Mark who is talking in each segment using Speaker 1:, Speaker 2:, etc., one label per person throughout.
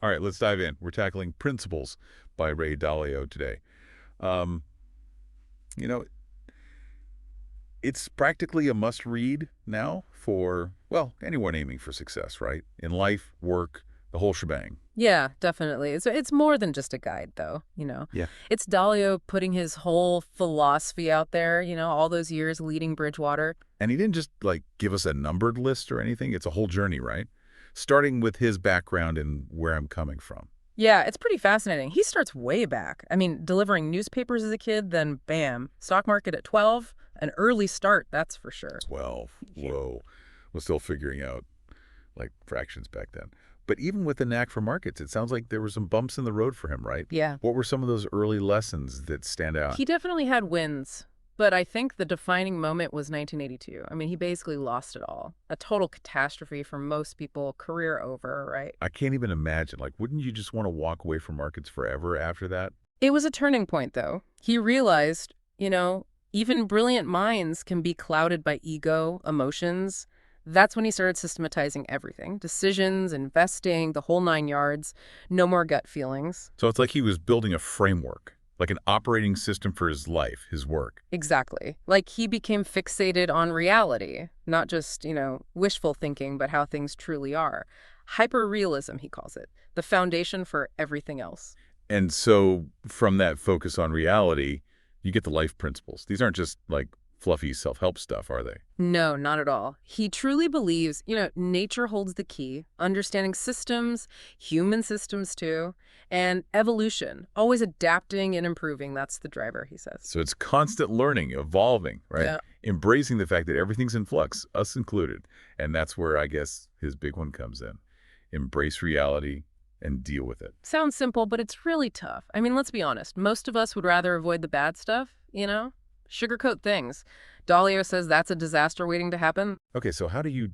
Speaker 1: All right, let's dive in. We're tackling Principles by Ray Dalio today. Um, you know, it's practically a must-read now for, well, anyone aiming for success, right? In life, work, the whole shebang.
Speaker 2: Yeah, definitely. It's more than just a guide, though.
Speaker 1: Yeah.
Speaker 2: It's Dalio putting his whole philosophy out there, all those years leading Bridgewater.
Speaker 1: And he didn't just, like, give us a numbered list or anything. It's a whole journey, right? Starting with his background and where I'm coming from.
Speaker 2: Yeah, it's pretty fascinating. He starts way back. I mean, delivering newspapers as a kid, then bam, stock market at 12, an early start, that's for sure.
Speaker 1: 12.
Speaker 2: Yeah.
Speaker 1: Whoa. Was still figuring out, like, fractions back then. But even with the knack for markets, it sounds like there were some bumps in the road for him, right?
Speaker 2: Yeah.
Speaker 1: What were some of those early lessons that stand out?
Speaker 2: He definitely had wins, but I think the defining moment was 1982. I mean, he basically lost it all. A total catastrophe for most people, career over, right?
Speaker 1: I can't even imagine. Like, wouldn't you just want to walk away from markets forever after that?
Speaker 2: It was a turning point, though. He realized, even brilliant minds can be clouded by ego, emotions. That's when he started systematizing everything, decisions, investing, the whole nine yards. No more gut feelings.
Speaker 1: So it's like he was building a framework, like an operating system for his life, his work.
Speaker 2: Exactly. Like he became fixated on reality, not just, wishful thinking, but how things truly are. Hyperrealism, he calls it, the foundation for everything else.
Speaker 1: And so from that focus on reality, you get the life principles. These aren't just like fluffy self-help stuff, are they?
Speaker 2: No, not at all. He truly believes, nature holds the key, understanding systems, human systems too, and evolution, always adapting and improving. That's the driver, he says.
Speaker 1: So it's constant learning, evolving, right?
Speaker 2: Yeah.
Speaker 1: Embracing the fact that everything's in flux, us included. And that's where I guess his big one comes in. Embrace reality and deal with it.
Speaker 2: Sounds simple, but it's really tough. I mean, let's be honest. Most of us would rather avoid the bad stuff, sugarcoat things. Dalio says that's a disaster waiting to happen.
Speaker 1: Okay, so how do you,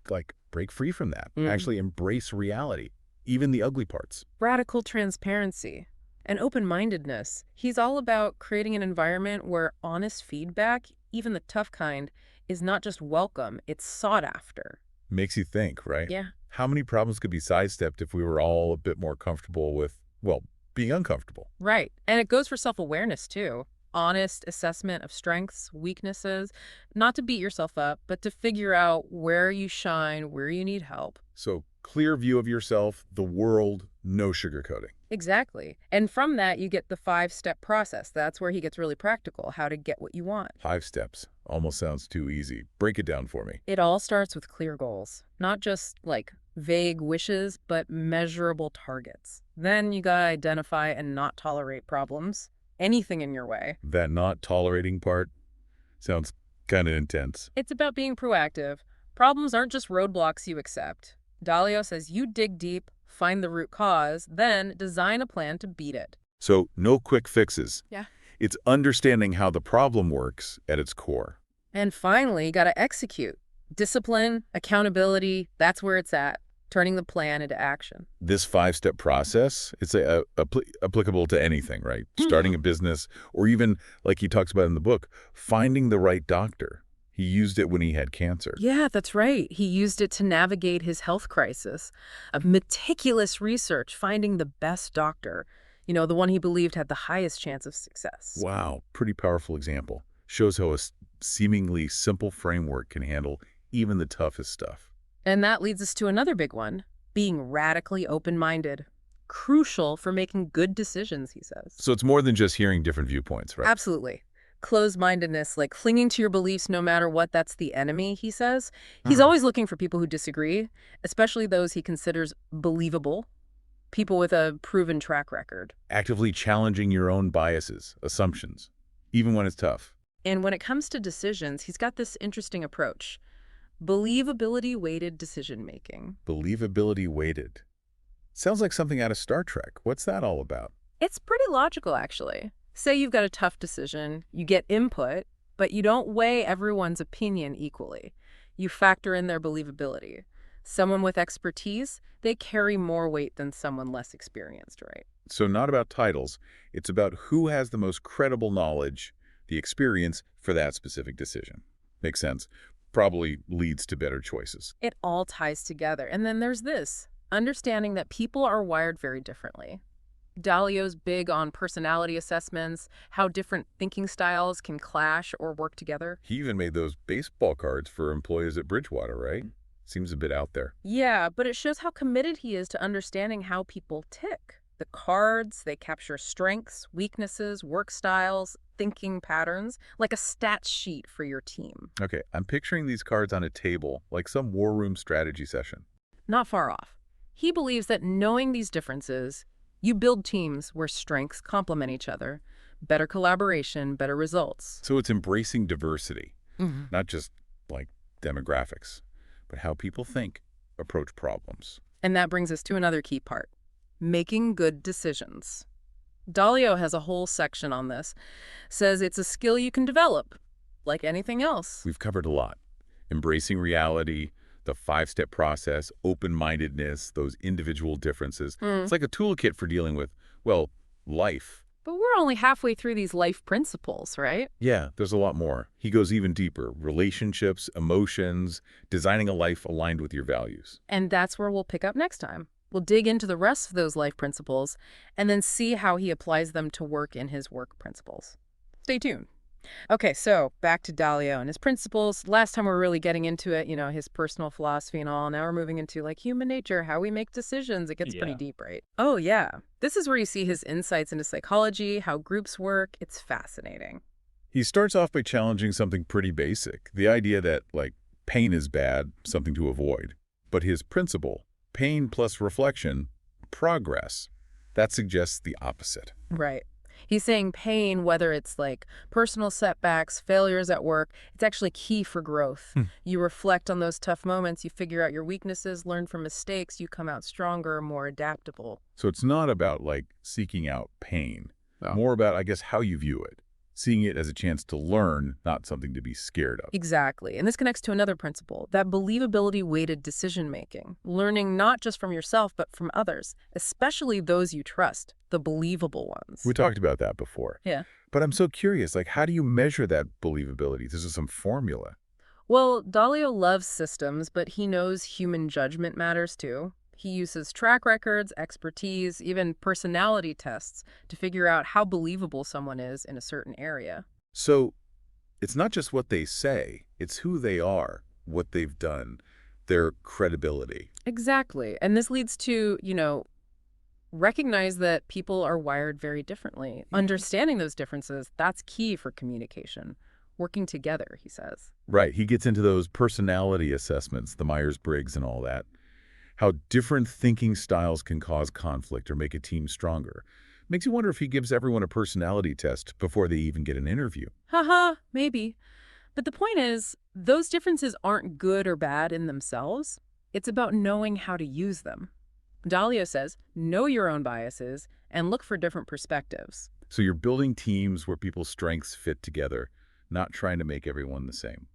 Speaker 1: like, break free from that?
Speaker 2: Mm.
Speaker 1: Actually embrace reality, even the ugly parts.
Speaker 2: Radical transparency and open-mindedness. He's all about creating an environment where honest feedback, even the tough kind, is not just welcome, it's sought after.
Speaker 1: Makes you think, right?
Speaker 2: Yeah.
Speaker 1: How many problems could be sidestepped if we were all a bit more comfortable with, well, being uncomfortable?
Speaker 2: Right. And it goes for self-awareness too. Honest assessment of strengths, weaknesses, not to beat yourself up, but to figure out where you shine, where you need help.
Speaker 1: So clear view of yourself, the world, no sugarcoating.
Speaker 2: Exactly. And from that, you get the 5-step process. That's where he gets really practical, how to get what you want.
Speaker 1: 5 steps. Almost sounds too easy. Break it down for me.
Speaker 2: It all starts with clear goals, not just like vague wishes, but measurable targets. Then you gotta identify and not tolerate problems, anything in your way.
Speaker 1: That not tolerating part sounds kind of intense.
Speaker 2: It's about being proactive. Problems aren't just roadblocks you accept. Dalio says you dig deep, find the root cause, then design a plan to beat it.
Speaker 1: So no quick fixes.
Speaker 2: Yeah.
Speaker 1: It's understanding how the problem works at its core.
Speaker 2: And finally, you gotta execute. Discipline, accountability, that's where it's at. Turning the plan into action.
Speaker 1: This 5-step process, it's applicable to anything, right? Starting a business, or even, like he talks about in the book, finding the right doctor. He used it when he had cancer.
Speaker 2: Yeah, that's right. He used it to navigate his health crisis. A meticulous research, finding the best doctor, the one he believed had the highest chance of success.
Speaker 1: Wow, pretty powerful example. Shows how a seemingly simple framework can handle even the toughest stuff.
Speaker 2: And that leads us to another big one, being radically open-minded. Crucial for making good decisions, he says.
Speaker 1: So it's more than just hearing different viewpoints, right?
Speaker 2: Absolutely. Closed-mindedness, like clinging to your beliefs no matter what, that's the enemy, he says. He's always looking for people who disagree, especially those he considers believable, people with a proven track record.
Speaker 1: Actively challenging your own biases, assumptions, even when it's tough.
Speaker 2: And when it comes to decisions, he's got this interesting approach. Believability-weighted decision-making.
Speaker 1: Believability weighted. Sounds like something out of Star Trek. What's that all about?
Speaker 2: It's pretty logical, actually. Say you've got a tough decision, you get input, but you don't weigh everyone's opinion equally. You factor in their believability. Someone with expertise, they carry more weight than someone less experienced, right?
Speaker 1: So not about titles. It's about who has the most credible knowledge, the experience for that specific decision. Makes sense. Probably leads to better choices.
Speaker 2: It all ties together. And then there's this, understanding that people are wired very differently. Dalio's big on personality assessments, how different thinking styles can clash or work together.
Speaker 1: He even made those baseball cards for employees at Bridgewater, right? Seems a bit out there.
Speaker 2: Yeah, but it shows how committed he is to understanding how people tick. The cards, they capture strengths, weaknesses, work styles, thinking patterns, like a stats sheet for your team.
Speaker 1: Okay, I'm picturing these cards on a table, like some war room strategy session.
Speaker 2: Not far off. He believes that knowing these differences, you build teams where strengths complement each other. Better collaboration, better results.
Speaker 1: So it's embracing diversity,
Speaker 2: Mhm.
Speaker 1: not just like demographics, but how people think, approach problems.
Speaker 2: And that brings us to another key part, making good decisions. Dalio has a whole section on this, says it's a skill you can develop, like anything else.
Speaker 1: We've covered a lot. Embracing reality, the 5-step process, open-mindedness, those individual differences.
Speaker 2: Mm.
Speaker 1: It's like a toolkit for dealing with, well, life.
Speaker 2: But we're only halfway through these life principles, right?
Speaker 1: Yeah, there's a lot more. He goes even deeper. Relationships, emotions, designing a life aligned with your values.
Speaker 2: And that's where we'll pick up next time. We'll dig into the rest of those life principles and then see how he applies them to work in his work principles. Stay tuned. Okay, so back to Dalio and his principles. Last time we were really getting into it, his personal philosophy and all. Now we're moving into like human nature, how we make decisions. It gets pretty deep, right? Oh, yeah. This is where you see his insights into psychology, how groups work. It's fascinating.
Speaker 1: He starts off by challenging something pretty basic, the idea that, like, pain is bad, something to avoid. But his principle, pain plus reflection, progress, that suggests the opposite.
Speaker 2: Right. He's saying pain, whether it's like personal setbacks, failures at work, it's actually key for growth. You reflect on those tough moments, you figure out your weaknesses, learn from mistakes, you come out stronger, more adaptable.
Speaker 1: So it's not about, like, seeking out pain.
Speaker 2: No.
Speaker 1: More about, I guess, how you view it. Seeing it as a chance to learn, not something to be scared of.
Speaker 2: Exactly. And this connects to another principle, that believability-weighted decision-making. Learning not just from yourself, but from others, especially those you trust, the believable ones.
Speaker 1: We talked about that before.
Speaker 2: Yeah.
Speaker 1: But I'm so curious, like, how do you measure that believability? This is some formula.
Speaker 2: Well, Dalio loves systems, but he knows human judgment matters too. He uses track records, expertise, even personality tests to figure out how believable someone is in a certain area.
Speaker 1: So it's not just what they say, it's who they are, what they've done, their credibility.
Speaker 2: Exactly. And this leads to, recognize that people are wired very differently. Understanding those differences, that's key for communication. Working together, he says.
Speaker 1: Right. He gets into those personality assessments, the Myers-Briggs and all that. How different thinking styles can cause conflict or make a team stronger. Makes you wonder if he gives everyone a personality test before they even get an interview.
Speaker 2: Haha, maybe. But the point is, those differences aren't good or bad in themselves. It's about knowing how to use them. Dalio says, know your own biases and look for different perspectives.
Speaker 1: So you're building teams where people's strengths fit together, not trying to make everyone the same.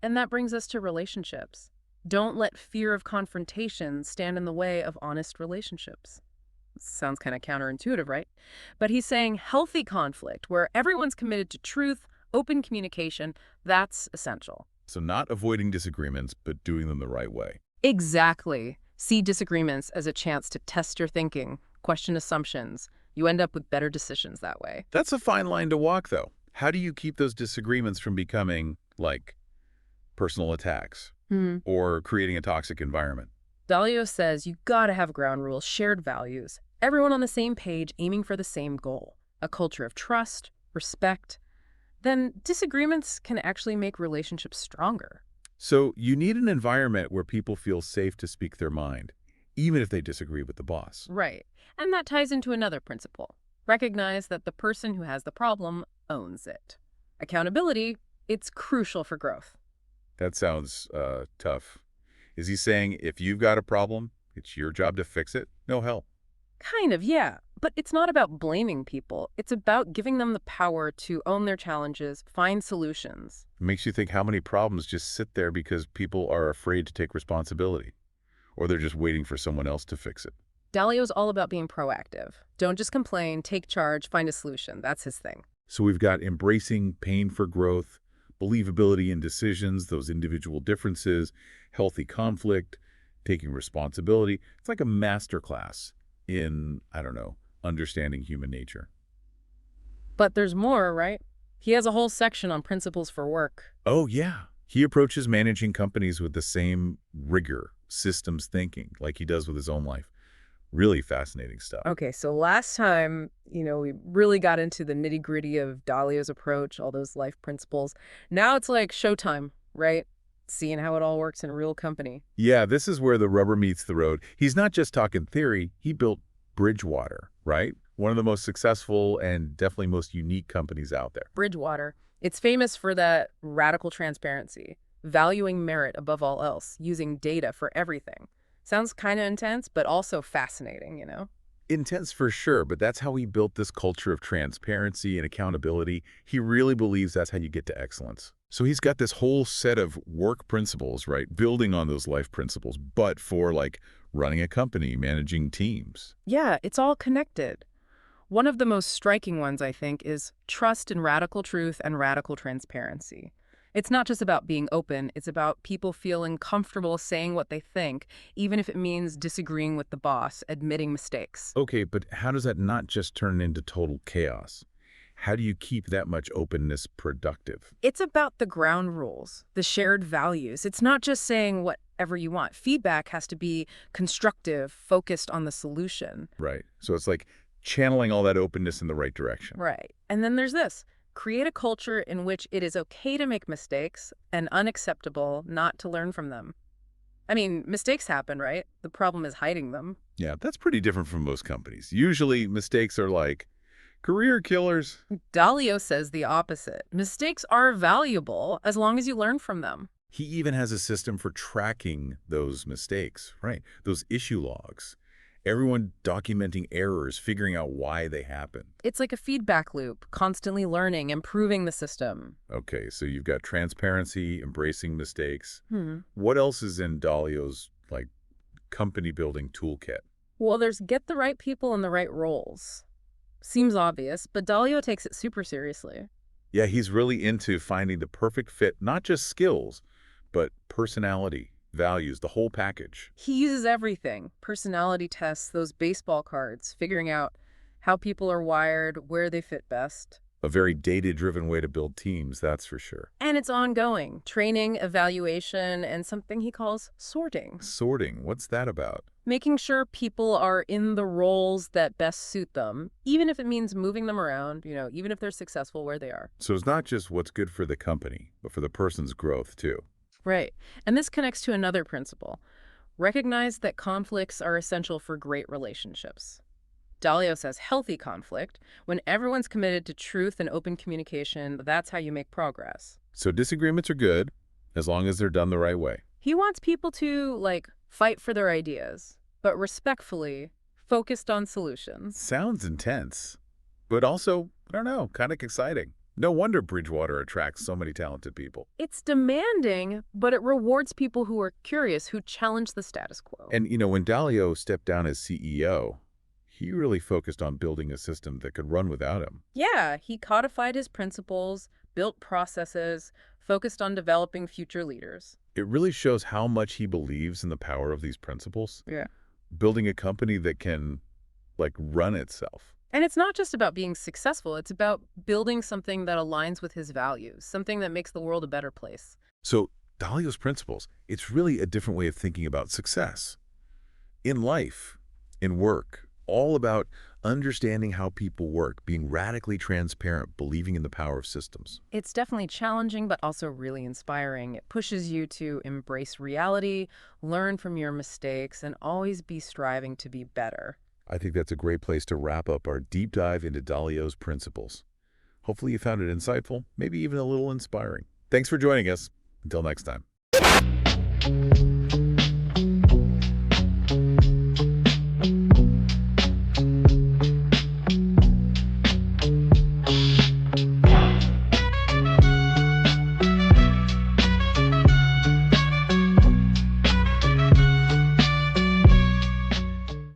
Speaker 2: And that brings us to relationships. Don't let fear of confrontation stand in the way of honest relationships. Sounds kind of counterintuitive, right? But he's saying healthy conflict, where everyone's committed to truth, open communication, that's essential.
Speaker 1: So not avoiding disagreements, but doing them the right way.
Speaker 2: Exactly. See disagreements as a chance to test your thinking, question assumptions. You end up with better decisions that way.
Speaker 1: That's a fine line to walk, though. How do you keep those disagreements from becoming, like, personal attacks or creating a toxic environment?
Speaker 2: Dalio says you gotta have ground rules, shared values, everyone on the same page aiming for the same goal, a culture of trust, respect. Then disagreements can actually make relationships stronger.
Speaker 1: So you need an environment where people feel safe to speak their mind, even if they disagree with the boss.
Speaker 2: Right. And that ties into another principle. Recognize that the person who has the problem owns it. Accountability, it's crucial for growth.
Speaker 1: That sounds tough. Is he saying if you've got a problem, it's your job to fix it? No hell.
Speaker 2: Kind of, yeah. But it's not about blaming people. It's about giving them the power to own their challenges, find solutions.
Speaker 1: It makes you think how many problems just sit there because people are afraid to take responsibility, or they're just waiting for someone else to fix it.
Speaker 2: Dalio's all about being proactive. Don't just complain, take charge, find a solution. That's his thing.
Speaker 1: So we've got embracing pain for growth, believability in decisions, those individual differences, healthy conflict, taking responsibility. It's like a master class in, I don't know, understanding human nature.
Speaker 2: But there's more, right? He has a whole section on principles for work.
Speaker 1: Oh, yeah. He approaches managing companies with the same rigor, systems thinking, like he does with his own life. Really fascinating stuff.
Speaker 2: Okay, so last time, we really got into the nitty-gritty of Dalio's approach, all those life principles. Now it's like showtime, right? Seeing how it all works in a real company.
Speaker 1: Yeah, this is where the rubber meets the road. He's not just talking theory. He built Bridgewater, right? One of the most successful and definitely most unique companies out there.
Speaker 2: Bridgewater. It's famous for that radical transparency, valuing merit above all else, using data for everything. Sounds kind of intense, but also fascinating.
Speaker 1: Intense for sure, but that's how he built this culture of transparency and accountability. He really believes that's how you get to excellence. So he's got this whole set of work principles, right? Building on those life principles, but for like running a company, managing teams.
Speaker 2: Yeah, it's all connected. One of the most striking ones, I think, is trust in radical truth and radical transparency. It's not just about being open, it's about people feeling comfortable saying what they think, even if it means disagreeing with the boss, admitting mistakes.
Speaker 1: Okay, but how does that not just turn into total chaos? How do you keep that much openness productive?
Speaker 2: It's about the ground rules, the shared values. It's not just saying whatever you want. Feedback has to be constructive, focused on the solution.
Speaker 1: Right. So it's like channeling all that openness in the right direction.
Speaker 2: Right. And then there's this. Create a culture in which it is okay to make mistakes and unacceptable not to learn from them. I mean, mistakes happen, right? The problem is hiding them.
Speaker 1: Yeah, that's pretty different from most companies. Usually mistakes are like career killers.
Speaker 2: Dalio says the opposite. Mistakes are valuable as long as you learn from them.
Speaker 1: He even has a system for tracking those mistakes, right? Those issue logs. Everyone documenting errors, figuring out why they happen.
Speaker 2: It's like a feedback loop, constantly learning, improving the system.
Speaker 1: Okay, so you've got transparency, embracing mistakes.
Speaker 2: Hmm.
Speaker 1: What else is in Dalio's, like, company building toolkit?
Speaker 2: Well, there's get the right people in the right roles. Seems obvious, but Dalio takes it super seriously.
Speaker 1: Yeah, he's really into finding the perfect fit, not just skills, but personality, values, the whole package.
Speaker 2: He uses everything. Personality tests, those baseball cards, figuring out how people are wired, where they fit best.
Speaker 1: A very data-driven way to build teams, that's for sure.
Speaker 2: And it's ongoing. Training, evaluation, and something he calls sorting.
Speaker 1: Sorting, what's that about?
Speaker 2: Making sure people are in the roles that best suit them, even if it means moving them around, even if they're successful where they are.
Speaker 1: So it's not just what's good for the company, but for the person's growth, too.
Speaker 2: Right. And this connects to another principle. Recognize that conflicts are essential for great relationships. Dalio says healthy conflict, when everyone's committed to truth and open communication, that's how you make progress.
Speaker 1: So disagreements are good, as long as they're done the right way.
Speaker 2: He wants people to, fight for their ideas, but respectfully, focused on solutions.
Speaker 1: Sounds intense, but also, I don't know, kind of exciting. No wonder Bridgewater attracts so many talented people.
Speaker 2: It's demanding, but it rewards people who are curious, who challenge the status quo.
Speaker 1: And, when Dalio stepped down as CEO, he really focused on building a system that could run without him.
Speaker 2: Yeah, he codified his principles, built processes, focused on developing future leaders.
Speaker 1: It really shows how much he believes in the power of these principles.
Speaker 2: Yeah.
Speaker 1: Building a company that can, run itself.
Speaker 2: And it's not just about being successful. It's about building something that aligns with his values, something that makes the world a better place.
Speaker 1: So Dalio's principles, it's really a different way of thinking about success. In life, in work, all about understanding how people work, being radically transparent, believing in the power of systems.
Speaker 2: It's definitely challenging, but also really inspiring. It pushes you to embrace reality, learn from your mistakes, and always be striving to be better.
Speaker 1: I think that's a great place to wrap up our deep dive into Dalio's principles. Hopefully you found it insightful, maybe even a little inspiring. Thanks for joining us. Until next time.